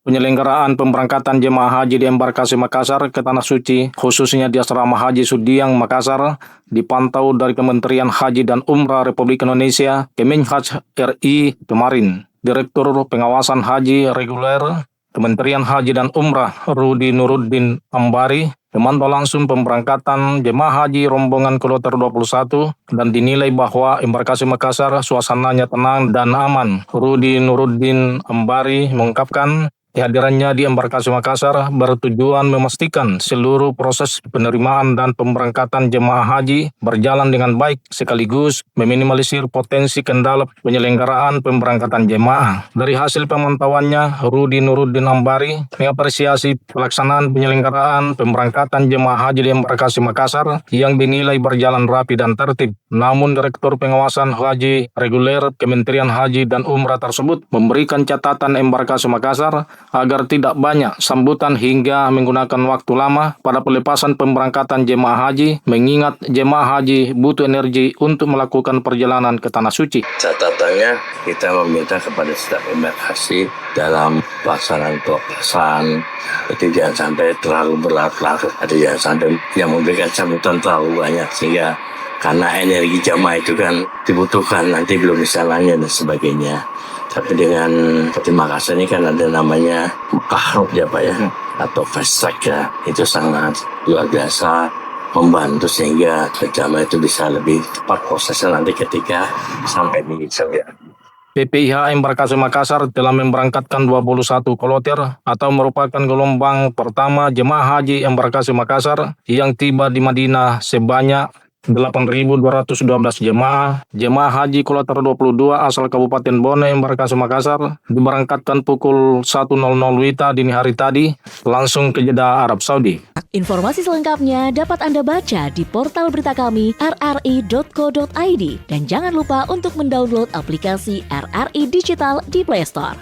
Penyelenggaraan pemberangkatan jemaah haji di embarkasi Makassar ke Tanah Suci, khususnya di Asrama Haji Sudiang, Makassar, dipantau dari Kementerian Haji dan Umrah Republik Indonesia, Kemenhaj RI kemarin. Direktur Pengawasan Haji Reguler Kementerian Haji dan Umrah Rudi Nuruddin Ambari memantau langsung pemberangkatan jemaah haji rombongan kloter 21 dan dinilai bahwa embarkasi Makassar suasananya tenang dan aman. Rudi Nuruddin Ambari mengungkapkan kehadirannya di embarkasi Makassar bertujuan memastikan seluruh proses penerimaan dan pemberangkatan jemaah haji berjalan dengan baik sekaligus meminimalisir potensi kendala penyelenggaraan pemberangkatan jemaah. Dari hasil pemantauannya, Rudi Nuruddin Ambari mengapresiasi pelaksanaan penyelenggaraan pemberangkatan jemaah haji di embarkasi Makassar yang dinilai berjalan rapi dan tertib. Namun Direktur Pengawasan Haji Reguler Kementerian Haji dan Umrah tersebut memberikan catatan embarkasi Makassar agar tidak banyak sambutan hingga menggunakan waktu lama pada pelepasan pemberangkatan jemaah haji, mengingat jemaah haji butuh energi untuk melakukan perjalanan ke Tanah Suci. Catatannya, kita meminta kepada staf embarkasi dalam pelaksanaan pelepasan itu jangan sampai terlalu berlarut-larut, jangan sampai yang memberikan sambutan terlalu banyak, sehingga karena energi jamaah itu kan dibutuhkan nanti belum misalnya dan sebagainya. Tapi dengan seperti Makassar ini kan ada namanya Mekahrop ya Pak ya, atau fast track ya, itu sangat luar biasa membantu sehingga jamaah itu bisa lebih cepat prosesnya nanti ketika sampai di Indonesia. PPIH Embarkasi Makassar telah memberangkatkan 21 kloter atau merupakan gelombang pertama jemaah haji Embarkasi Makassar yang tiba di Madinah sebanyak 8.212 jemaah. Jemaah haji kloter 22 asal Kabupaten Bone Embarkasi Makassar diberangkatkan pukul 1.00 WITA dini hari tadi langsung ke Jeddah, Arab Saudi. Informasi selengkapnya dapat Anda baca di portal berita kami rri.co.id dan jangan lupa untuk mendownload aplikasi RRI Digital di Play Store.